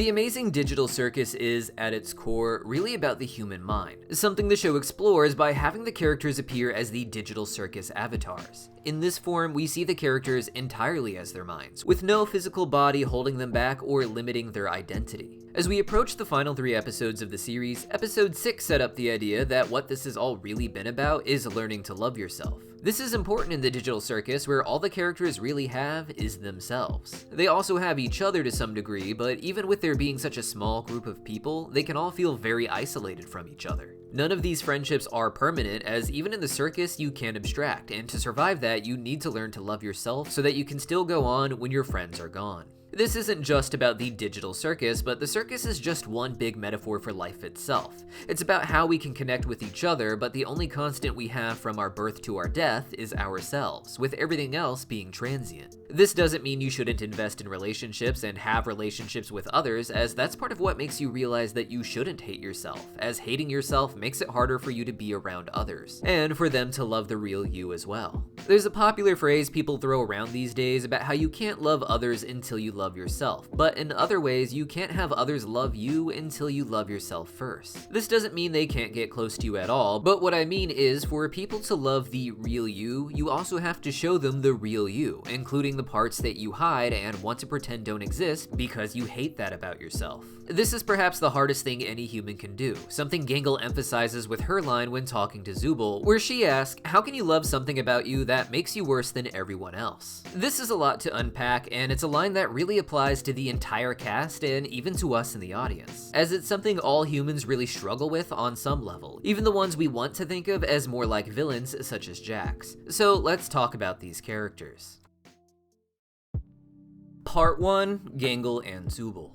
The amazing digital circus is, at its core, really about the human mind, something the show explores by having the characters appear as the digital circus avatars. In this form, we see the characters entirely as their minds, with no physical body holding them back or limiting their identity. As we approach the final 3 episodes of the series, episode 6 set up the idea that what this has all really been about is learning to love yourself. This is important in the digital circus where all the characters really have is themselves. They also have each other to some degree, but even with there being such a small group of people, they can all feel very isolated from each other. None of these friendships are permanent, as even in the circus you can abstract, and to survive that you need to learn to love yourself so that you can still go on when your friends are gone. This isn't just about the digital circus, but the circus is just one big metaphor for life itself. It's about how we can connect with each other, but the only constant we have from our birth to our death is ourselves, with everything else being transient. This doesn't mean you shouldn't invest in relationships and have relationships with others, as that's part of what makes you realize that you shouldn't hate yourself, as hating yourself makes it harder for you to be around others, and for them to love the real you as well. There's a popular phrase people throw around these days about how you can't love others until you love yourself, but in other ways, you can't have others love you until you love yourself first. This doesn't mean they can't get close to you at all, but what I mean is for people to love the real you, you also have to show them the real you, including the parts that you hide and want to pretend don't exist because you hate that about yourself. This is perhaps the hardest thing any human can do, something Gangle emphasizes with her line when talking to Zooble, where she asks, how can you love something about you that makes you worse than everyone else? This is a lot to unpack, and it's a line that really applies to the entire cast and even to us in the audience, as it's something all humans really struggle with on some level, even the ones we want to think of as more like villains such as Jax. So let's talk about these characters. Part 1, Gangle and Zooble.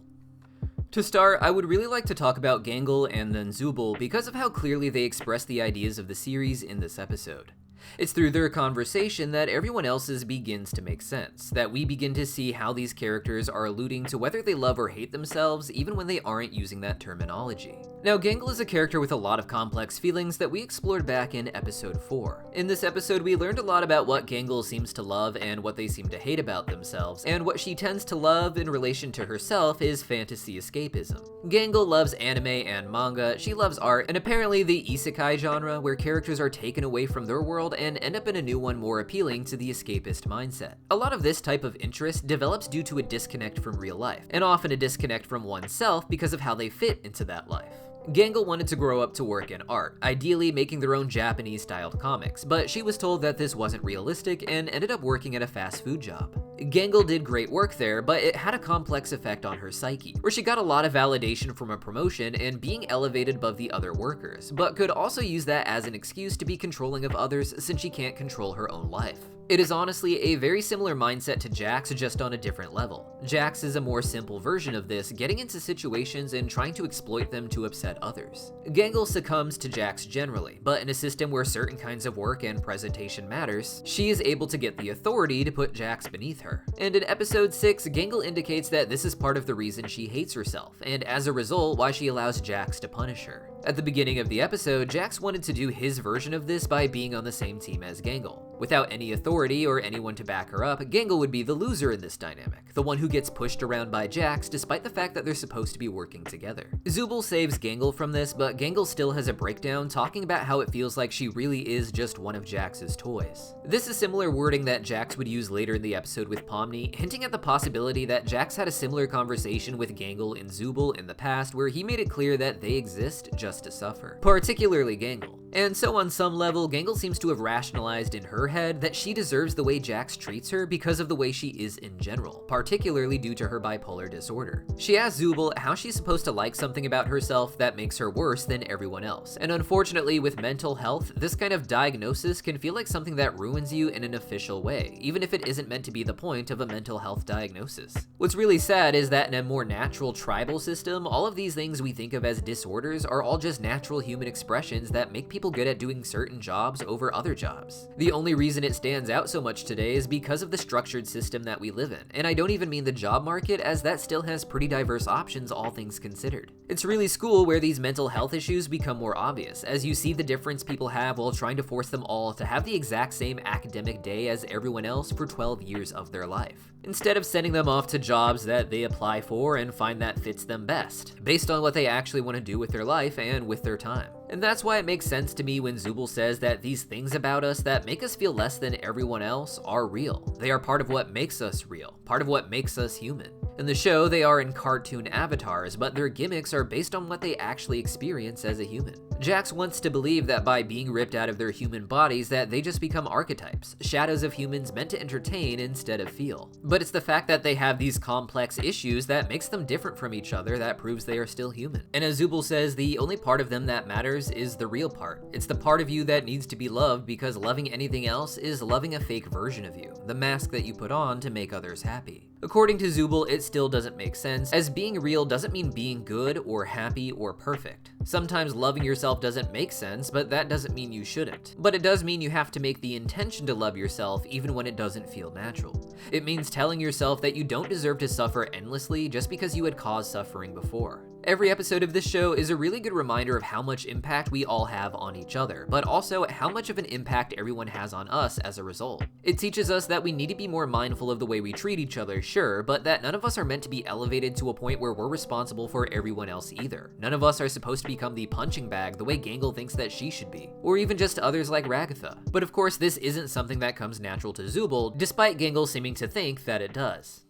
To start, I would really like to talk about Gangle and then Zooble because of how clearly they express the ideas of the series in this episode. It's through their conversation that everyone else's begins to make sense, that we begin to see how these characters are alluding to whether they love or hate themselves even when they aren't using that terminology. Now, Gangle is a character with a lot of complex feelings that we explored back in episode 4. In this episode, we learned a lot about what Gangle seems to love and what they seem to hate about themselves, and what she tends to love in relation to herself is fantasy escapism. Gangle loves anime and manga, she loves art, and apparently the isekai genre, where characters are taken away from their world and end up in a new one more appealing to the escapist mindset. A lot of this type of interest develops due to a disconnect from real life, and often a disconnect from oneself because of how they fit into that life. Gangle wanted to grow up to work in art, ideally making their own Japanese-styled comics, but she was told that this wasn't realistic and ended up working at a fast food job. Gangle did great work there, but it had a complex effect on her psyche, where she got a lot of validation from a promotion and being elevated above the other workers, but could also use that as an excuse to be controlling of others since she can't control her own life. It is honestly a very similar mindset to Jax, just on a different level. Jax is a more simple version of this, getting into situations and trying to exploit them to upset others. Gangle succumbs to Jax generally, but in a system where certain kinds of work and presentation matters, she is able to get the authority to put Jax beneath her. And in episode 6, Gangle indicates that this is part of the reason she hates herself, and as a result, why she allows Jax to punish her. At the beginning of the episode, Jax wanted to do his version of this by being on the same team as Gangle. Without any authority or anyone to back her up, Gangle would be the loser in this dynamic, the one who gets pushed around by Jax despite the fact that they're supposed to be working together. Zooble saves Gangle from this, but Gangle still has a breakdown talking about how it feels like she really is just one of Jax's toys. This is similar wording that Jax would use later in the episode with Pomni, hinting at the possibility that Jax had a similar conversation with Gangle and Zooble in the past where he made it clear that they exist just to suffer, particularly Gangle. And so on some level, Gangle seems to have rationalized in her head that she deserves the way Jax treats her because of the way she is in general, particularly due to her bipolar disorder. She asks Zooble how she's supposed to like something about herself that makes her worse than everyone else, and unfortunately with mental health, this kind of diagnosis can feel like something that ruins you in an official way, even if it isn't meant to be the point of a mental health diagnosis. What's really sad is that in a more natural tribal system, all of these things we think of as disorders are all just natural human expressions that make people people good at doing certain jobs over other jobs. The only reason it stands out so much today is because of the structured system that we live in, and I don't even mean the job market, as that still has pretty diverse options, all things considered. It's really school where these mental health issues become more obvious, as you see the difference people have while trying to force them all to have the exact same academic day as everyone else for 12 years of their life, instead of sending them off to jobs that they apply for and find that fits them best, based on what they actually want to do with their life and with their time. And that's why it makes sense to me when Zooble says that these things about us that make us feel less than everyone else are real. They are part of what makes us real, part of what makes us human. In the show, they are in cartoon avatars, but their gimmicks are based on what they actually experience as a human. Jax wants to believe that by being ripped out of their human bodies that they just become archetypes, shadows of humans meant to entertain instead of feel. But it's the fact that they have these complex issues that makes them different from each other that proves they are still human. And as Zooble says, the only part of them that matters is the real part. It's the part of you that needs to be loved, because loving anything else is loving a fake version of you, the mask that you put on to make others happy. According to Zooble, it still doesn't make sense, as being real doesn't mean being good or happy or perfect. Sometimes loving yourself doesn't make sense, but that doesn't mean you shouldn't. But it does mean you have to make the intention to love yourself even when it doesn't feel natural. It means telling yourself that you don't deserve to suffer endlessly just because you had caused suffering before. Every episode of this show is a really good reminder of how much impact we all have on each other, but also how much of an impact everyone has on us as a result. It teaches us that we need to be more mindful of the way we treat each other, sure, but that none of us are meant to be elevated to a point where we're responsible for everyone else either. None of us are supposed to become the punching bag the way Gangle thinks that she should be, or even just others like Ragatha. But of course, this isn't something that comes natural to Zooble, despite Gangle seeming to think that it does.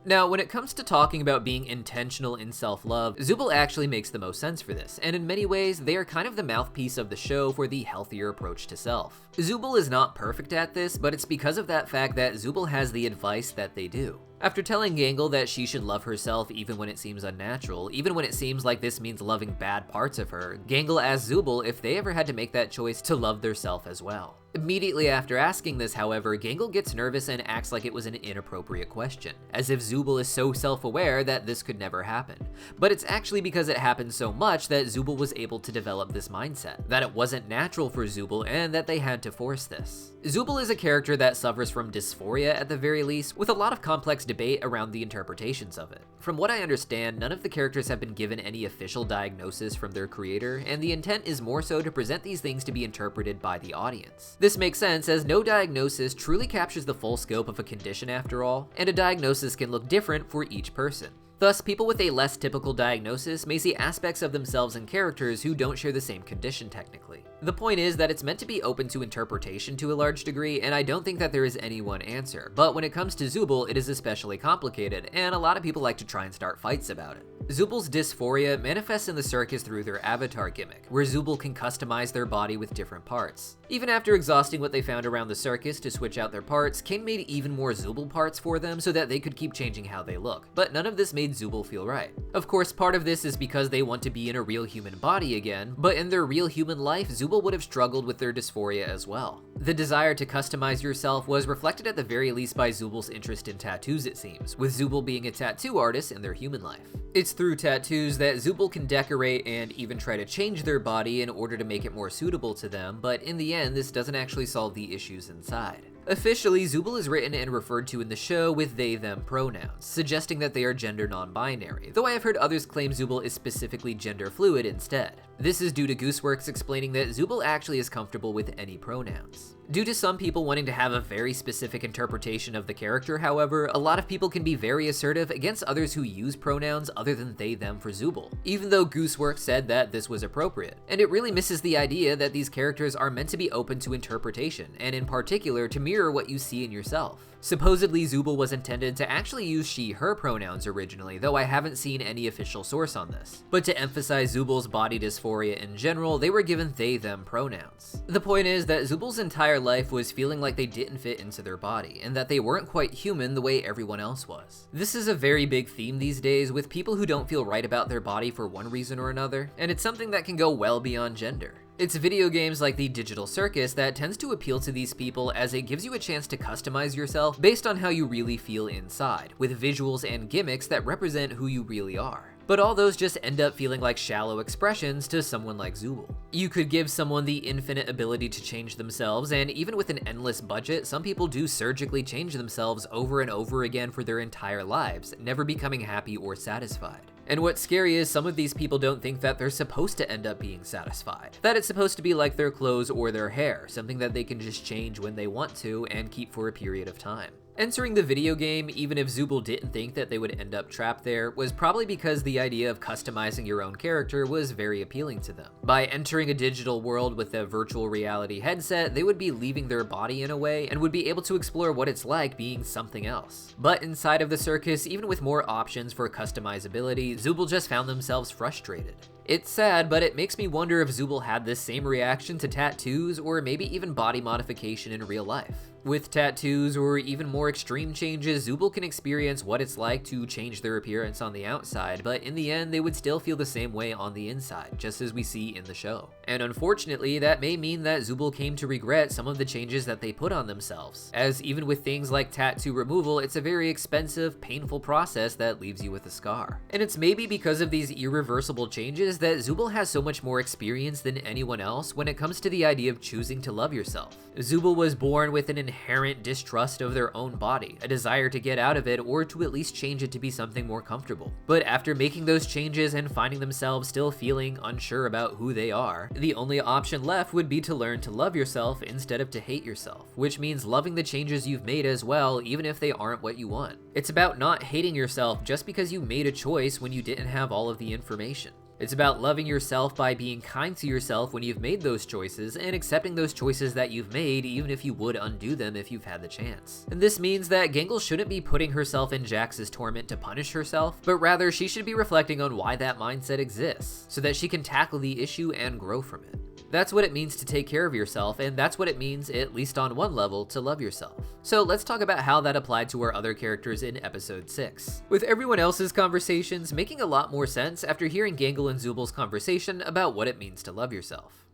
Now, when it comes to talking about being intentional in self-love, Zooble actually makes the most sense for this, and in many ways, they are kind of the mouthpiece of the show for the healthier approach to self. Zooble is not perfect at this, but it's because of that fact that Zooble has the advice that they do. After telling Gangle that she should love herself even when it seems unnatural, even when it seems like this means loving bad parts of her, Gangle asks Zooble if they ever had to make that choice to love theirself as well. Immediately after asking this, however, Gangle gets nervous and acts like it was an inappropriate question, as if Zooble is so self-aware that this could never happen. But it's actually because it happened so much that Zooble was able to develop this mindset, that it wasn't natural for Zooble and that they had to force this. Zooble is a character that suffers from dysphoria at the very least, with a lot of complex debate around the interpretations of it. From what I understand, none of the characters have been given any official diagnosis from their creator, and the intent is more so to present these things to be interpreted by the audience. This makes sense, as no diagnosis truly captures the full scope of a condition after all, and a diagnosis can look different for each person. Thus, people with a less typical diagnosis may see aspects of themselves in characters who don't share the same condition technically. The point is that it's meant to be open to interpretation to a large degree, and I don't think that there is any one answer, but when it comes to Zooble, it is especially complicated, and a lot of people like to try and start fights about it. Zooble's dysphoria manifests in the circus through their avatar gimmick, where Zooble can customize their body with different parts. Even after exhausting what they found around the circus to switch out their parts, Kane made even more Zooble parts for them so that they could keep changing how they look, but none of this made Zooble feel right. Of course, part of this is because they want to be in a real human body again, but in their real human life, Zooble would have struggled with their dysphoria as well. The desire to customize yourself was reflected at the very least by Zooble's interest in tattoos, it seems, with Zooble being a tattoo artist in their human life. It's through tattoos that Zooble can decorate and even try to change their body in order to make it more suitable to them, but in the end, this doesn't actually solve the issues inside. Officially, Zooble is written and referred to in the show with they/them pronouns, suggesting that they are gender non-binary, though I have heard others claim Zooble is specifically gender fluid instead. This is due to Gooseworks explaining that Zooble actually is comfortable with any pronouns. Due to some people wanting to have a very specific interpretation of the character, however, a lot of people can be very assertive against others who use pronouns other than they/them for Zooble, even though Gooseworks said that this was appropriate. And it really misses the idea that these characters are meant to be open to interpretation, and in particular to mirror what you see in yourself. Supposedly, Zooble was intended to actually use she/her pronouns originally, though I haven't seen any official source on this. But to emphasize Zooble's body dysphoria in general, they were given they/them pronouns. The point is that Zooble's entire life was feeling like they didn't fit into their body, and that they weren't quite human the way everyone else was. This is a very big theme these days, with people who don't feel right about their body for one reason or another, and it's something that can go well beyond gender. It's video games like the digital Circus that tends to appeal to these people, as it gives you a chance to customize yourself based on how you really feel inside, with visuals and gimmicks that represent who you really are. but all those just end up feeling like shallow expressions to someone like Zooble. You could give someone the infinite ability to change themselves, and even with an endless budget, some people do surgically change themselves over and over again for their entire lives, never becoming happy or satisfied. And what's scary is some of these people don't think that they're supposed to end up being satisfied. That it's supposed to be like their clothes or their hair, something that they can just change when they want to and keep for a period of time. Entering the video game, even if Zooble didn't think that they would end up trapped there, was probably because the idea of customizing your own character was very appealing to them. By entering a digital world with a virtual reality headset, they would be leaving their body in a way and would be able to explore what it's like being something else. But inside of the circus, even with more options for customizability, Zooble just found themselves frustrated. It's sad, but it makes me wonder if Zooble had this same reaction to tattoos or maybe even body modification in real life. With tattoos or even more extreme changes, Zooble can experience what it's like to change their appearance on the outside, but in the end, they would still feel the same way on the inside, just as we see in the show. And unfortunately, that may mean that Zooble came to regret some of the changes that they put on themselves, as even with things like tattoo removal, it's a very expensive, painful process that leaves you with a scar. And it's maybe because of these irreversible changes that Zooble has so much more experience than anyone else when it comes to the idea of choosing to love yourself. Zooble was born with an inherent distrust of their own body, a desire to get out of it or to at least change it to be something more comfortable. But after making those changes and finding themselves still feeling unsure about who they are, the only option left would be to learn to love yourself instead of to hate yourself, which means loving the changes you've made as well, even if they aren't what you want. It's about not hating yourself just because you made a choice when you didn't have all of the information. It's about loving yourself by being kind to yourself when you've made those choices and accepting those choices that you've made even if you would undo them if you've had the chance. And this means that Gangle shouldn't be putting herself in Jax's torment to punish herself, but rather she should be reflecting on why that mindset exists so that she can tackle the issue and grow from it. That's what it means to take care of yourself, and that's what it means, at least on one level, to love yourself. So let's talk about how that applied to our other characters in episode 6. With everyone else's conversations making a lot more sense after hearing Gangle and Zooble's conversation about what it means to love yourself.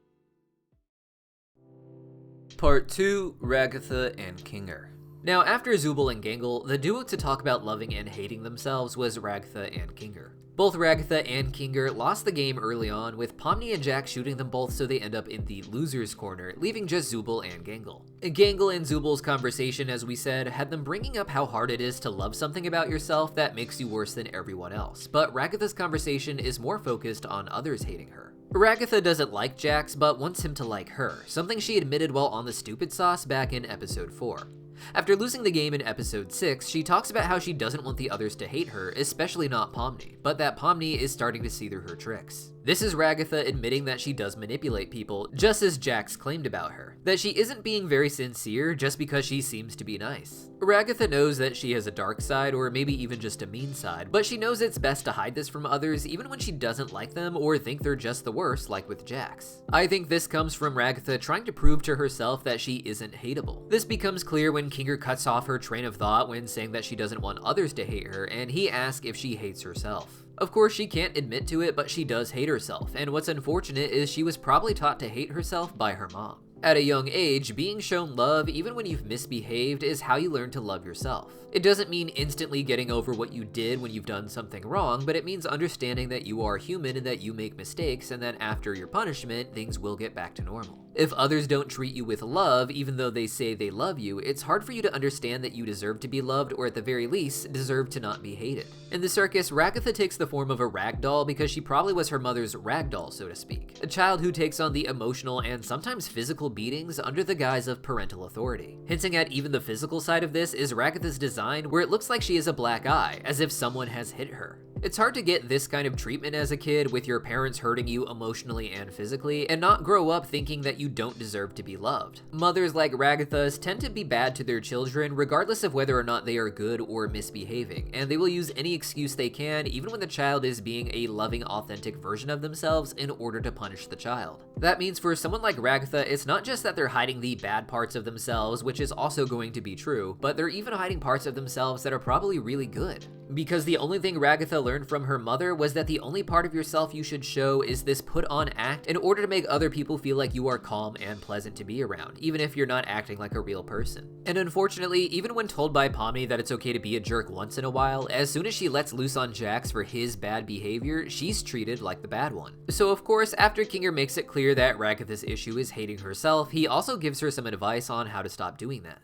Part 2, Ragatha and Kinger. Now, after Zooble and Gangle, the duo to talk about loving and hating themselves was Ragatha and Kinger. Both Ragatha and Kinger lost the game early on, with Pomni and Jax shooting them both so they end up in the loser's corner, leaving just Zooble and Gangle. Gangle and Zooble's conversation, as we said, had them bringing up how hard it is to love something about yourself that makes you worse than everyone else, but Ragatha's conversation is more focused on others hating her. Ragatha doesn't like Jax, but wants him to like her, something she admitted while on the stupid sauce back in episode 4. After losing the game in episode 6, she talks about how she doesn't want the others to hate her, especially not Pomni, but that Pomni is starting to see through her tricks. This is Ragatha admitting that she does manipulate people, just as Jax claimed about her, that she isn't being very sincere just because she seems to be nice. Ragatha knows that she has a dark side, or maybe even just a mean side, but she knows it's best to hide this from others even when she doesn't like them or think they're just the worst, like with Jax. I think this comes from Ragatha trying to prove to herself that she isn't hateable. This becomes clear when Kinger cuts off her train of thought when saying that she doesn't want others to hate her, and he asks if she hates herself. Of course, she can't admit to it, but she does hate herself, and what's unfortunate is she was probably taught to hate herself by her mom. At a young age, being shown love, even when you've misbehaved, is how you learn to love yourself. It doesn't mean instantly getting over what you did when you've done something wrong, but it means understanding that you are human and that you make mistakes, and that after your punishment, things will get back to normal. If others don't treat you with love, even though they say they love you, it's hard for you to understand that you deserve to be loved, or at the very least, deserve to not be hated. In the circus, Ragatha takes the form of a rag doll because she probably was her mother's rag doll, so to speak. A child who takes on the emotional and sometimes physical beatings under the guise of parental authority. Hinting at even the physical side of this is Ragatha's design, where it looks like she has a black eye, as if someone has hit her. It's hard to get this kind of treatment as a kid with your parents hurting you emotionally and physically, and not grow up thinking that you don't deserve to be loved. Mothers like Ragatha's tend to be bad to their children regardless of whether or not they are good or misbehaving, and they will use any excuse they can, even when the child is being a loving, authentic version of themselves, in order to punish the child. That means for someone like Ragatha, it's not just that they're hiding the bad parts of themselves, which is also going to be true, but they're even hiding parts of themselves that are probably really good. Because the only thing Ragatha learned from her mother was that the only part of yourself you should show is this put-on act in order to make other people feel like you are calm and pleasant to be around, even if you're not acting like a real person. And unfortunately, even when told by Pomni that it's okay to be a jerk once in a while, as soon as she lets loose on Jax for his bad behavior, she's treated like the bad one. So of course, after Kinger makes it clear that Ragatha's issue is hating herself, he also gives her some advice on how to stop doing that.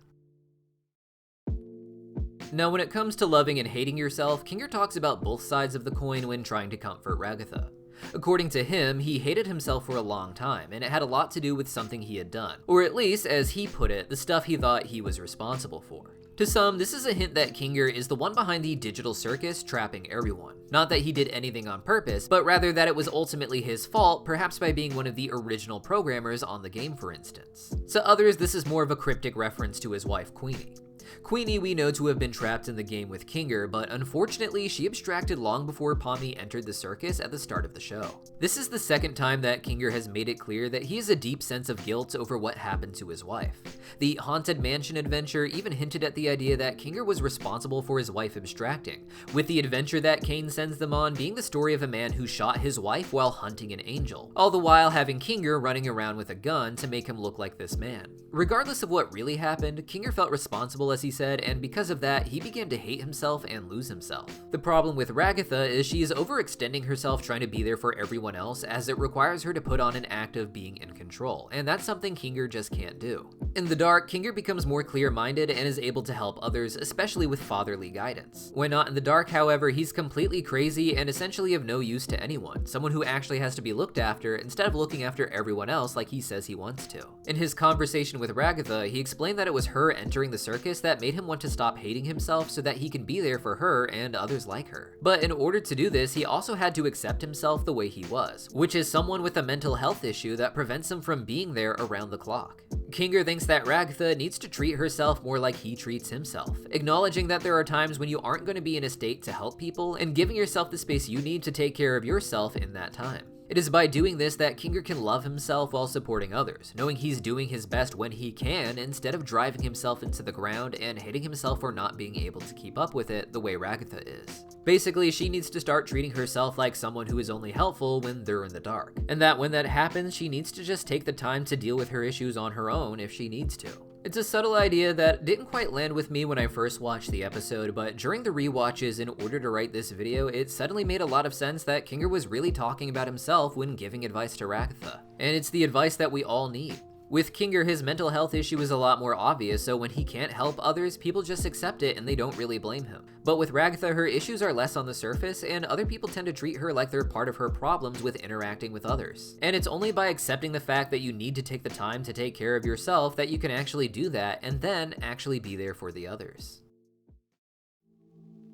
Now, when it comes to loving and hating yourself, Kinger talks about both sides of the coin when trying to comfort Ragatha. According to him, he hated himself for a long time, and it had a lot to do with something he had done. Or at least, as he put it, the stuff he thought he was responsible for. To some, this is a hint that Kinger is the one behind the digital circus trapping everyone. Not that he did anything on purpose, but rather that it was ultimately his fault, perhaps by being one of the original programmers on the game, for instance. To others, this is more of a cryptic reference to his wife, Queenie. Queenie we know to have been trapped in the game with Kinger, but unfortunately she abstracted long before Pomni entered the circus at the start of the show. This is the second time that Kinger has made it clear that he has a deep sense of guilt over what happened to his wife. The Haunted Mansion adventure even hinted at the idea that Kinger was responsible for his wife abstracting, with the adventure that Kane sends them on being the story of a man who shot his wife while hunting an angel, all the while having Kinger running around with a gun to make him look like this man. Regardless of what really happened, Kinger felt responsible, as he said, and because of that, he began to hate himself and lose himself. The problem with Ragatha is she is overextending herself trying to be there for everyone else, as it requires her to put on an act of being in control, and that's something Kinger just can't do. In the dark, Kinger becomes more clear-minded and is able to help others, especially with fatherly guidance. When not in the dark, however, he's completely crazy and essentially of no use to anyone, someone who actually has to be looked after instead of looking after everyone else like he says he wants to. In his conversation with Ragatha, he explained that it was her entering the circus that made him want to stop hating himself so that he can be there for her and others like her. But in order to do this, he also had to accept himself the way he was, which is someone with a mental health issue that prevents him from being there around the clock. Kinger thinks that Ragatha needs to treat herself more like he treats himself, acknowledging that there are times when you aren't going to be in a state to help people and giving yourself the space you need to take care of yourself in that time. It is by doing this that Kinger can love himself while supporting others, knowing he's doing his best when he can instead of driving himself into the ground and hating himself for not being able to keep up with it the way Ragatha is. Basically, she needs to start treating herself like someone who is only helpful when they're in the dark, and that when that happens, she needs to just take the time to deal with her issues on her own if she needs to. It's a subtle idea that didn't quite land with me when I first watched the episode, but during the rewatches in order to write this video, it suddenly made a lot of sense that Kinger was really talking about himself when giving advice to Ragatha. And it's the advice that we all need. With Kinger, his mental health issue is a lot more obvious, so when he can't help others, people just accept it and they don't really blame him. But with Ragatha, her issues are less on the surface, and other people tend to treat her like they're part of her problems with interacting with others. And it's only by accepting the fact that you need to take the time to take care of yourself that you can actually do that, and then actually be there for the others.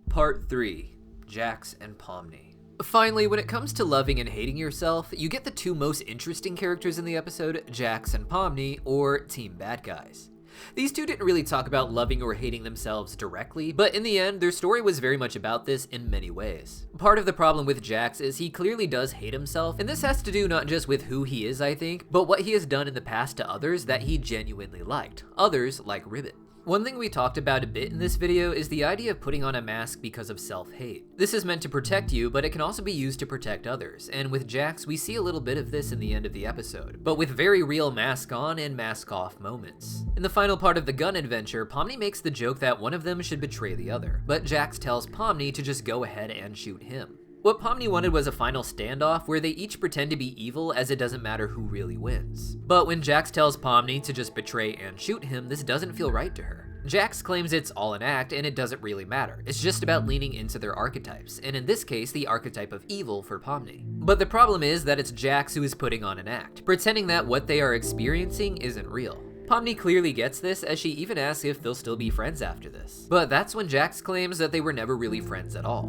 Part 3. Jax and Pomni. Finally, when it comes to loving and hating yourself, you get the two most interesting characters in the episode, Jax and Pomni, or Team Bad Guys. These two didn't really talk about loving or hating themselves directly, but in the end, their story was very much about this in many ways. Part of the problem with Jax is he clearly does hate himself, and this has to do not just with who he is, I think, but what he has done in the past to others that he genuinely liked. Others like Ribbit. One thing we talked about a bit in this video is the idea of putting on a mask because of self-hate. This is meant to protect you, but it can also be used to protect others, and with Jax, we see a little bit of this in the end of the episode, but with very real mask on and mask off moments. In the final part of the gun adventure, Pomni makes the joke that one of them should betray the other, but Jax tells Pomni to just go ahead and shoot him. What Pomni wanted was a final standoff where they each pretend to be evil as it doesn't matter who really wins. But when Jax tells Pomni to just betray and shoot him, this doesn't feel right to her. Jax claims it's all an act and it doesn't really matter. It's just about leaning into their archetypes, and in this case, the archetype of evil for Pomni. But the problem is that it's Jax who is putting on an act, pretending that what they are experiencing isn't real. Pomni clearly gets this, as she even asks if they'll still be friends after this. But that's when Jax claims that they were never really friends at all.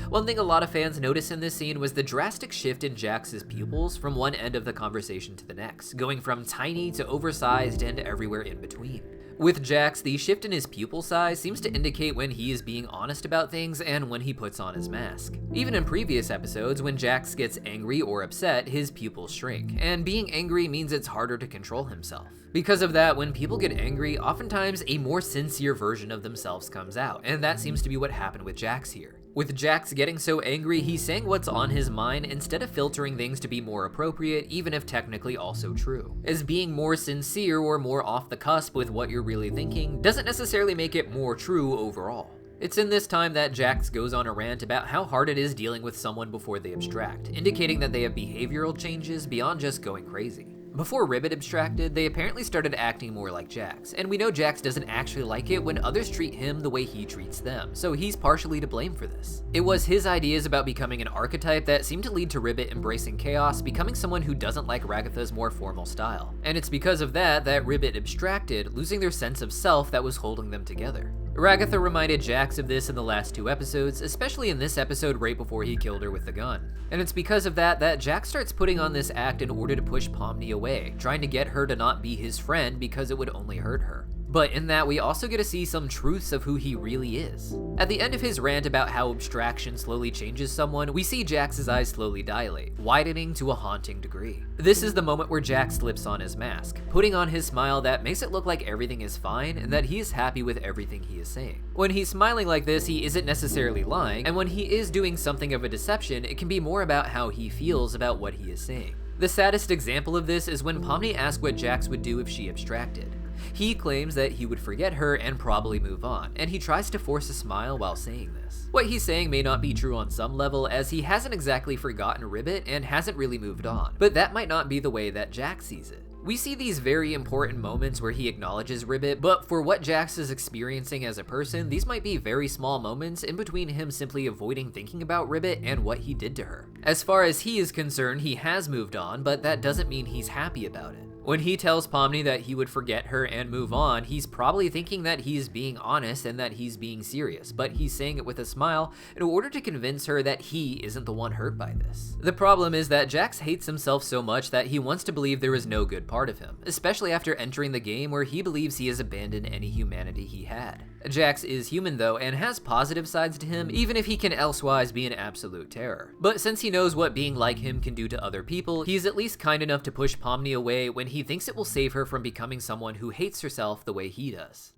One thing a lot of fans noticed in this scene was the drastic shift in Jax's pupils from one end of the conversation to the next, going from tiny to oversized and everywhere in between. With Jax, the shift in his pupil size seems to indicate when he is being honest about things and when he puts on his mask. Even in previous episodes, when Jax gets angry or upset, his pupils shrink, and being angry means it's harder to control himself. Because of that, when people get angry, oftentimes a more sincere version of themselves comes out, and that seems to be what happened with Jax here. With Jax getting so angry, he's saying what's on his mind instead of filtering things to be more appropriate, even if technically also true. As being more sincere or more off the cusp with what you're really thinking doesn't necessarily make it more true overall. It's in this time that Jax goes on a rant about how hard it is dealing with someone before they abstract, indicating that they have behavioral changes beyond just going crazy. Before Ribbit abstracted, they apparently started acting more like Jax, and we know Jax doesn't actually like it when others treat him the way he treats them, so he's partially to blame for this. It was his ideas about becoming an archetype that seemed to lead to Ribbit embracing chaos, becoming someone who doesn't like Ragatha's more formal style. And it's because of that Ribbit abstracted, losing their sense of self that was holding them together. Ragatha reminded Jax of this in the last 2 episodes, especially in this episode right before he killed her with the gun. And it's because of that Jax starts putting on this act in order to push Pomni away, trying to get her to not be his friend because it would only hurt her. But in that, we also get to see some truths of who he really is. At the end of his rant about how abstraction slowly changes someone, we see Jax's eyes slowly dilate, widening to a haunting degree. This is the moment where Jax slips on his mask, putting on his smile that makes it look like everything is fine and that he is happy with everything he is saying. When he's smiling like this, he isn't necessarily lying, and when he is doing something of a deception, it can be more about how he feels about what he is saying. The saddest example of this is when Pomni asked what Jax would do if she abstracted. He claims that he would forget her and probably move on, and he tries to force a smile while saying this. What he's saying may not be true on some level, as he hasn't exactly forgotten Ribbit and hasn't really moved on, but that might not be the way that Jax sees it. We see these very important moments where he acknowledges Ribbit, but for what Jax is experiencing as a person, these might be very small moments in between him simply avoiding thinking about Ribbit and what he did to her. As far as he is concerned, he has moved on, but that doesn't mean he's happy about it. When he tells Pomni that he would forget her and move on, he's probably thinking that he's being honest and that he's being serious, but he's saying it with a smile in order to convince her that he isn't the one hurt by this. The problem is that Jax hates himself so much that he wants to believe there is no good part of him, especially after entering the game where he believes he has abandoned any humanity he had. Jax is human though, and has positive sides to him, even if he can elsewise be an absolute terror. But since he knows what being like him can do to other people, he's at least kind enough to push Pomni away when he thinks it will save her from becoming someone who hates herself the way he does.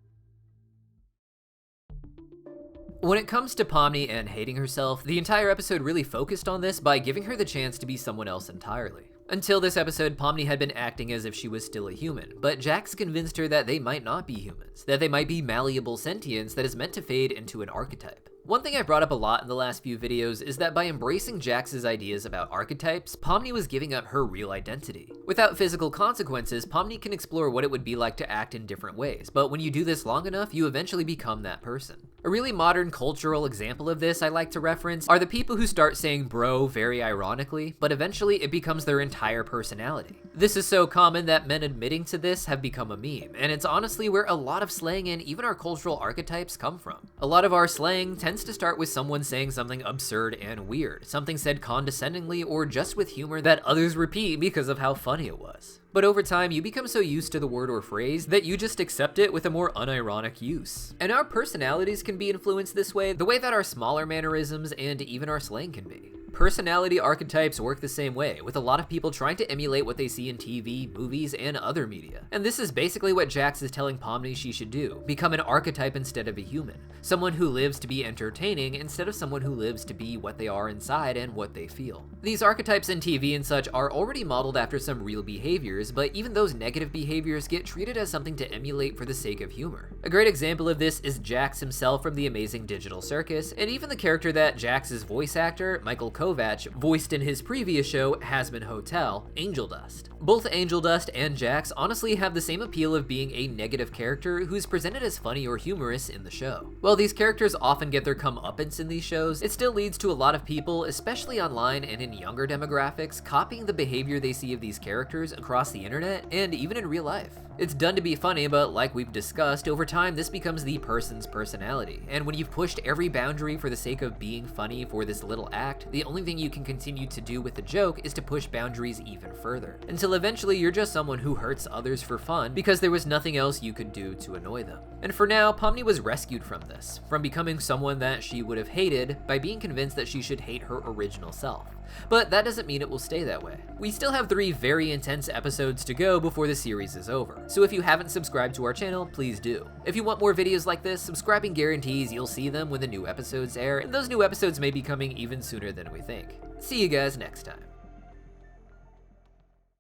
When it comes to Pomni and hating herself, the entire episode really focused on this by giving her the chance to be someone else entirely. Until this episode, Pomni had been acting as if she was still a human, but Jax convinced her that they might not be humans, that they might be malleable sentience that is meant to fade into an archetype. One thing I brought up a lot in the last few videos is that by embracing Jax's ideas about archetypes, Pomni was giving up her real identity. Without physical consequences, Pomni can explore what it would be like to act in different ways, but when you do this long enough, you eventually become that person. A really modern cultural example of this I like to reference are the people who start saying bro very ironically, but eventually it becomes their entire personality. This is so common that men admitting to this have become a meme, and it's honestly where a lot of slang and even our cultural archetypes come from. A lot of our slang tends to start with someone saying something absurd and weird, something said condescendingly or just with humor that others repeat because of how funny it was. But over time, you become so used to the word or phrase that you just accept it with a more unironic use. And our personalities can be influenced this way, the way that our smaller mannerisms and even our slang can be. Personality archetypes work the same way, with a lot of people trying to emulate what they see in TV, movies, and other media. And this is basically what Jax is telling Pomni she should do: become an archetype instead of a human. Someone who lives to be entertaining instead of someone who lives to be what they are inside and what they feel. These archetypes in TV and such are already modeled after some real behaviors, but even those negative behaviors get treated as something to emulate for the sake of humor. A great example of this is Jax himself from the amazing digital Circus, and even the character that Jax's voice actor, Michael Kovac, voiced in his previous show, Hazbin Hotel, Angel Dust. Both Angel Dust and Jax honestly have the same appeal of being a negative character who's presented as funny or humorous in the show. While these characters often get their comeuppance in these shows, it still leads to a lot of people, especially online and in younger demographics, copying the behavior they see of these characters across the internet and even in real life. It's done to be funny, but like we've discussed, over time this becomes the person's personality, and when you've pushed every boundary for the sake of being funny for this little act, the only only thing you can continue to do with the joke is to push boundaries even further, until eventually you're just someone who hurts others for fun because there was nothing else you could do to annoy them. And for now, Pomni was rescued from this, from becoming someone that she would have hated by being convinced that she should hate her original self. But that doesn't mean it will stay that way. We still have 3 very intense episodes to go before the series is over, so if you haven't subscribed to our channel, please do. If you want more videos like this, subscribing guarantees you'll see them when the new episodes air, and those new episodes may be coming even sooner than we think. See you guys next time.